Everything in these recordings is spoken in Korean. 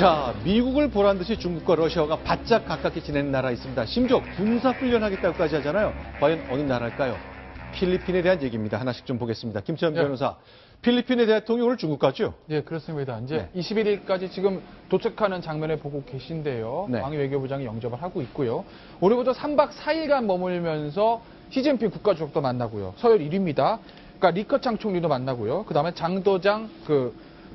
자, 미국을 보란 듯이 중국과 러시아가 바짝 가깝게 지내는 나라가 있습니다. 심지어 군사훈련하겠다고까지 하잖아요. 과연 어느 나라일까요? 필리핀에 대한 얘기입니다. 하나씩 좀 보겠습니다. 김채연 변호사. 필리핀의 대통령이 오늘 중국 갔죠? 네, 그렇습니다. 이제 21일까지 지금 도착하는 장면을 보고 계신데요. 왕이 외교부장이 영접을 하고 있고요. 오늘부터 3박 4일간 머물면서 시진핑 국가주석도 만나고요. 서열 1위입니다. 그러니까 리커창 총리도 만나고요. 그다음에 장도장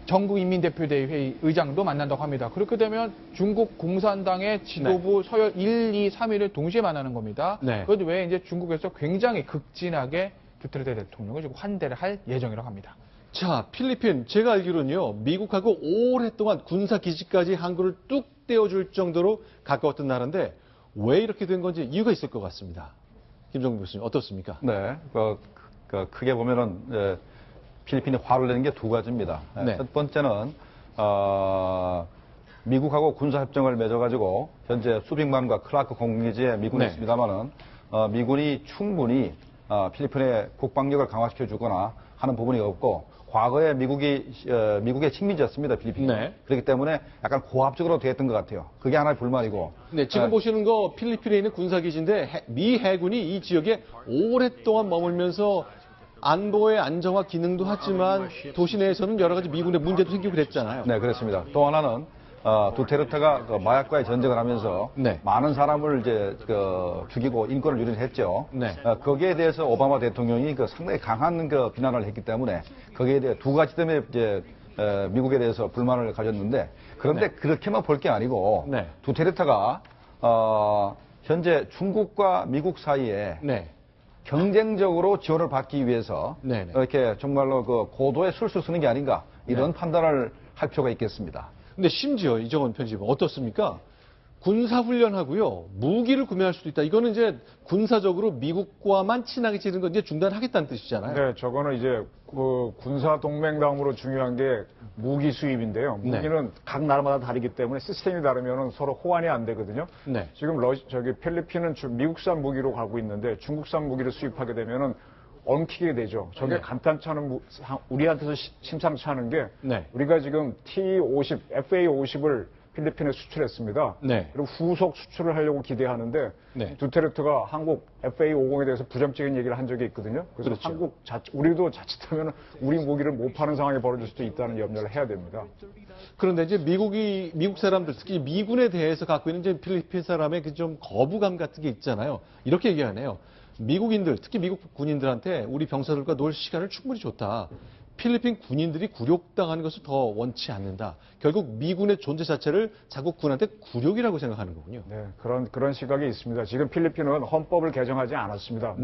전국인민대표대회 회의 의장도 만난다고 합니다. 그렇게 되면 중국 공산당의 지도부 서열 1, 2, 3위를 동시에 만나는 겁니다. 그것 외에 이제 중국에서 굉장히 극진하게 두테르테 대통령을 지금 환대를 할 예정이라고 합니다. 자, 필리핀 제가 알기로는요. 미국하고 오랫동안 군사 기지까지 항구를 뚝 떼어줄 정도로 가까웠던 나라인데 왜 이렇게 된 건지 이유가 있을 것 같습니다. 김정국 교수님 어떻습니까? 네, 크게 보면은 필리핀이 화를 내는 게 두 가지입니다. 첫 번째는 미국하고 군사협정을 맺어가지고 현재 수빅만과 클라크 공기지에 미군이 있습니다만은 미군이 충분히 필리핀의 국방력을 강화시켜주거나 하는 부분이 없고 과거에 미국의 식민지였습니다, 필리핀이. 그렇기 때문에 약간 고압적으로 됐던 것 같아요. 그게 하나의 불만이고. 네, 지금 보시는 거 필리핀에 있는 군사기지인데 미 해군이 이 지역에 오랫동안 머물면서 안보의 안정화 기능도 하지만 도시 내에서는 여러 가지 미군의 문제도 생기고 그랬잖아요. 네, 그렇습니다. 또 하나는 두테르테가 마약과의 전쟁을 하면서 많은 사람을 이제 죽이고 인권을 유린했죠. 거기에 대해서 오바마 대통령이 상당히 강한 비난을 했기 때문에 거기에 대해 두 가지 때문에 이제 미국에 대해서 불만을 가졌는데 그런데 그렇게만 볼 게 아니고 두테르테가 현재 중국과 미국 사이에 경쟁적으로 지원을 받기 위해서 이렇게 정말로 고도의 술수 쓰는 게 아닌가 이런 판단을 할 필요가 있겠습니다. 근데 심지어 이정원 편집은 어떻습니까? 군사훈련하고요, 무기를 구매할 수도 있다. 이거는 이제 군사적으로 미국과만 친하게 지는 건 이제 중단하겠다는 뜻이잖아요. 네, 저거는 이제 군사 동맹 다음으로 중요한 게 무기 수입인데요. 무기는 각 나라마다 다르기 때문에 시스템이 다르면 서로 호환이 안 되거든요. 지금 필리핀은 미국산 무기로 가고 있는데 중국산 무기를 수입하게 되면은 엉키게 되죠. 저게 간단치 않은 우리한테서 심상치 않은 게 우리가 지금 T-50, FA-50을 필리핀에 수출했습니다. 그리고 후속 수출을 하려고 기대하는데 두테르테가 한국 FA-50에 대해서 부정적인 얘기를 한 적이 있거든요. 그래서 우리도 자칫하면 우리 무기를 못 파는 상황이 벌어질 수도 있다는 염려를 해야 됩니다. 그런데 이제 미국 사람들, 특히 미군에 대해서 갖고 있는 이제 필리핀 사람의 좀 거부감 같은 게 있잖아요. 이렇게 얘기하네요. 미국인들, 특히 미국 군인들한테 우리 병사들과 놀 시간을 충분히 줬다. 필리핀 군인들이 굴욕당하는 것을 더 원치 않는다. 결국 미군의 존재 자체를 자국 군한테 굴욕이라고 생각하는 거군요. 네, 그런 시각이 있습니다. 지금 필리핀은 헌법을 개정하지 않았습니다.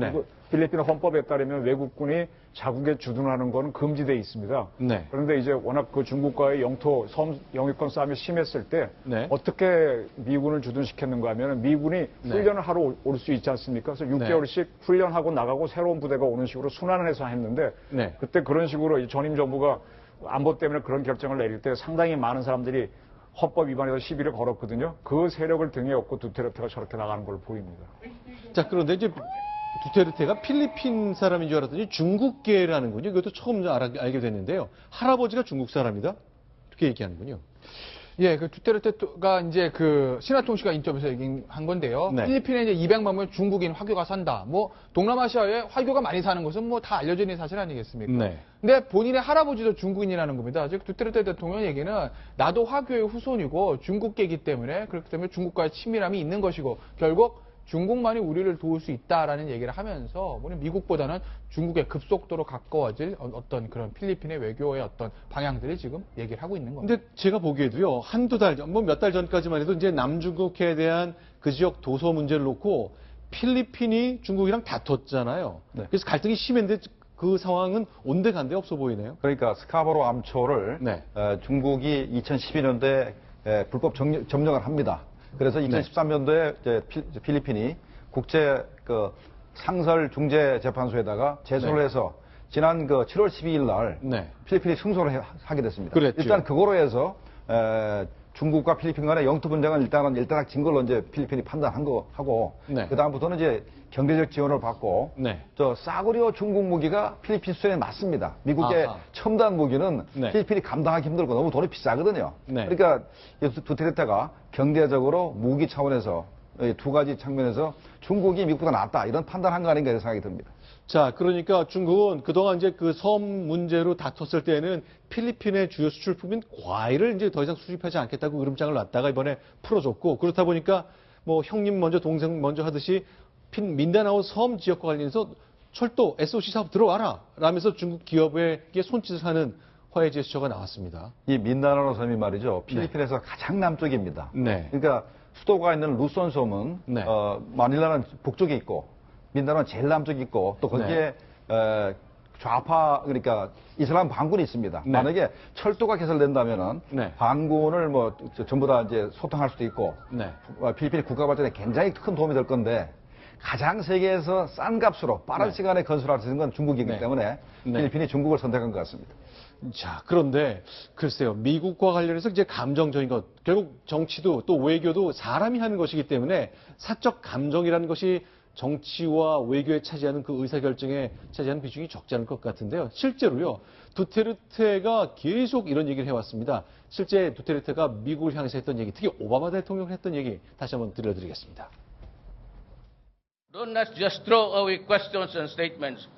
필리핀 헌법에 따르면 외국군이 자국에 주둔하는 건 금지되어 있습니다. 그런데 이제 워낙 중국과의 영유권 싸움이 심했을 때 어떻게 미군을 주둔시켰는가 하면 미군이 훈련을 하러 올 수 있지 않습니까? 그래서 6개월씩 훈련하고 나가고 새로운 부대가 오는 식으로 순환을 해서 했는데 그때 그런 식으로 전임 정부가 안보 때문에 그런 결정을 내릴 때 상당히 많은 사람들이 헌법 위반에서 시비를 걸었거든요. 그 세력을 등에 업고 두테르테가 저렇게 나가는 걸 보입니다. 자, 그런데 이제 두테르테가 필리핀 사람인 줄 알았더니 중국계라는군요. 이것도 처음 알게 됐는데요. 할아버지가 중국 사람이다? 이렇게 얘기하는군요. 예, 두테르테가 이제 신화통신과 인터뷰에서 얘기한 건데요. 필리핀에 이제 200만 명 중국인 화교가 산다. 동남아시아에 화교가 많이 사는 것은 다 알려져 있는 사실 아니겠습니까? 근데 본인의 할아버지도 중국인이라는 겁니다. 즉, 두테르테 대통령 얘기는 나도 화교의 후손이고 중국계이기 때문에 그렇기 때문에 중국과의 친밀함이 있는 것이고 결국 중국만이 우리를 도울 수 있다라는 얘기를 하면서 미국보다는 중국에 급속도로 가까워질 어떤 그런 필리핀의 외교의 어떤 방향들을 지금 얘기를 하고 있는 겁니다. 근데 제가 보기에도요, 한두 달 전, 몇 달 전까지만 해도 이제 남중국해에 대한 그 지역 도서 문제를 놓고 필리핀이 중국이랑 다퉜잖아요. 그래서 갈등이 심했는데 그 상황은 온데간데 없어 보이네요. 그러니까 스카보로 암초를 중국이 2012년도에 불법 점령을 합니다. 그래서 2013년도에 필리핀이 국제 상설중재재판소에다가 제소를 해서 지난 7월 12일 날 필리핀이 승소를 하게 됐습니다. 일단 그거로 해서 중국과 필리핀 간의 영토 분쟁은 일단 진 걸로 이제 필리핀이 판단한 거 하고 네. 그다음부터는 이제 경제적 지원을 받고 네. 저 싸구려 중국 무기가 필리핀 수준에 맞습니다. 미국의 아하. 첨단 무기는 네. 필리핀이 감당하기 힘들고 너무 돈이 비싸거든요. 네. 그러니까 두테르테가 경제적으로 무기 차원에서 이 두 가지 측면에서 중국이 미국보다 낫다 이런 판단한 거 아닌가 이런 생각이 듭니다. 자, 그러니까 중국은 그동안 이제 그 섬 문제로 다퉜을 때는 필리핀의 주요 수출품인 과일을 이제 더 이상 수입하지 않겠다고 으름장을 놨다가 이번에 풀어줬고 그렇다 보니까 뭐 형님 먼저 동생 먼저 하듯이 민다나오 섬 지역과 관련해서 철도 SOC 사업 들어와라 라면서 중국 기업에게 손짓을 하는 화해 제스처가 나왔습니다. 이 민다나오 섬이 말이죠. 필리핀에서 가장 남쪽입니다. 네. 그러니까 수도가 있는 루손 섬은 네. 마닐라는 북쪽에 있고 민다나오는 제일 남쪽에 있고 또 거기에 좌파 그러니까 이슬람 반군이 있습니다. 네. 만약에 철도가 개설된다면은 네. 반군을 뭐 전부 다 이제 소탕할 수도 있고 네. 필리핀의 국가 발전에 굉장히 큰 도움이 될 건데 가장 세계에서 싼 값으로 빠른 네. 시간에 건설할 수 있는 건 중국이기 네. 때문에 네. 필리핀이 중국을 선택한 것 같습니다. 자, 그런데 글쎄요. 미국과 관련해서 이제 감정적인 것, 결국 정치도 또 외교도 사람이 하는 것이기 때문에 사적 감정이라는 것이 정치와 외교에 차지하는 그 의사결정에 차지하는 비중이 적지 않을 것 같은데요. 실제로요. 두테르테가 계속 이런 얘기를 해왔습니다. 실제 두테르테가 미국을 향해서 했던 얘기, 특히 오바마 대통령을 했던 얘기 다시 한번 들려드리겠습니다. Don't not just throw away questions and statements.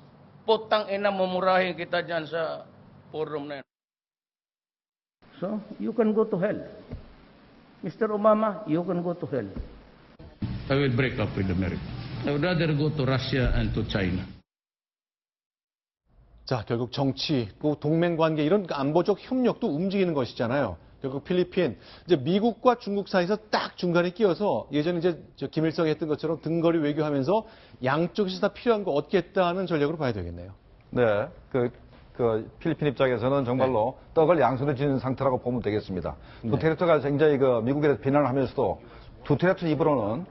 Putang ina mumurahin kita dyan sa forum na yan. So, you can go to hell. Mr. Obama, you can go to hell. I will break up with America. I would rather go to Russia and to China. 자, 결국 정치, 그 동맹 관계 이런 안보적 협력도 움직이는 것이잖아요. 결국 필리핀, 이제 미국과 중국 사이에서 딱 중간에 끼어서 예전에 이제 김일성이 했던 것처럼 등거리 외교하면서 양쪽에서 다 필요한 거 얻겠다는 전략으로 봐야 되겠네요. 네, 그 필리핀 입장에서는 정말로 떡을 양손에 쥐는 상태라고 보면 되겠습니다. 두테르테가 굉장히 그 미국에 대해서 비난을 하면서도 두테르테 입으로는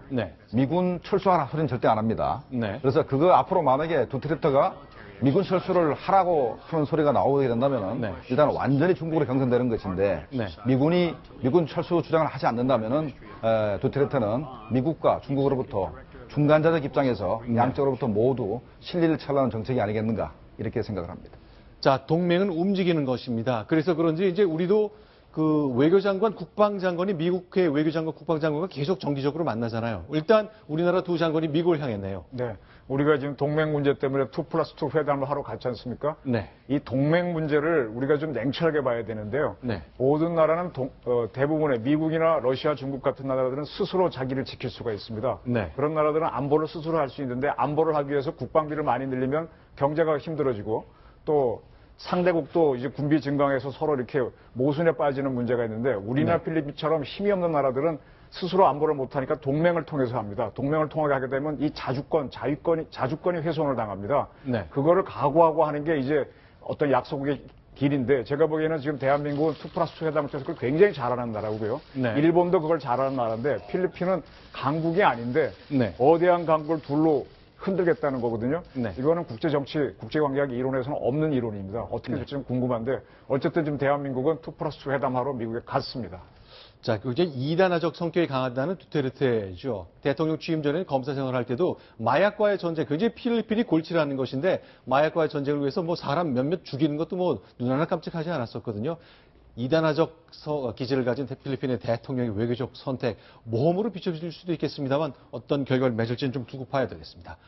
미군 철수하라 소리는 절대 안 합니다. 그래서 그거 앞으로 만약에 두테르테가 미군 철수를 하라고 하는 소리가 나오게 된다면은 일단 완전히 중국으로 경선되는 것인데 미군 철수 주장을 하지 않는다면은 두테르테는 미국과 중국으로부터 중간자적 입장에서 양쪽으로부터 모두 실리를 찾으려는 정책이 아니겠는가 이렇게 생각을 합니다. 자, 동맹은 움직이는 것입니다. 그래서 그런지 이제 우리도 그 외교장관, 국방장관이 미국의 외교장관, 국방장관과 계속 정기적으로 만나잖아요. 일단 우리나라 두 장관이 미국을 향했네요. 네. 우리가 지금 동맹 문제 때문에 2+2 회담을 하러 갔지 않습니까? 네. 이 동맹 문제를 우리가 좀 냉철하게 봐야 되는데요. 모든 나라는 대부분의 미국이나 러시아, 중국 같은 나라들은 스스로 자기를 지킬 수가 있습니다. 그런 나라들은 안보를 스스로 할 수 있는데 안보를 하기 위해서 국방비를 많이 늘리면 경제가 힘들어지고 또 상대국도 이제 군비 증강해서 서로 이렇게 모순에 빠지는 문제가 있는데 우리나 필리핀처럼 힘이 없는 나라들은 스스로 안보를 못하니까 동맹을 통해서 합니다. 동맹을 통하게 하게 되면 이 자주권이 훼손을 당합니다. 그거를 각오하고 하는 게 이제 어떤 약속의 길인데 제가 보기에는 지금 대한민국은 2+2 회담을 통해서 그걸 굉장히 잘하는 나라고요. 일본도 그걸 잘하는 나라인데 필리핀은 강국이 아닌데 거대한 강국을 둘로 흔들겠다는 거거든요. 이거는 국제정치, 국제관계학 이론에서는 없는 이론입니다. 어떻게 될지 좀 궁금한데 어쨌든 지금 대한민국은 2+2 회담하러 미국에 갔습니다. 자, 그 이제 이단화적 성격이 강하다는 두테르테죠. 대통령 취임 전에 검사 생활을 할 때도 마약과의 전쟁, 굉장히 필리핀이 골치라는 것인데 마약과의 전쟁을 위해서 뭐 사람 몇몇 죽이는 것도 뭐 눈 하나 깜찍하지 않았었거든요. 이단화적 기질을 가진 필리핀의 대통령의 외교적 선택, 모험으로 비춰질 수도 있겠습니다만 어떤 결과를 맺을지는 좀 두고 봐야 되겠습니다.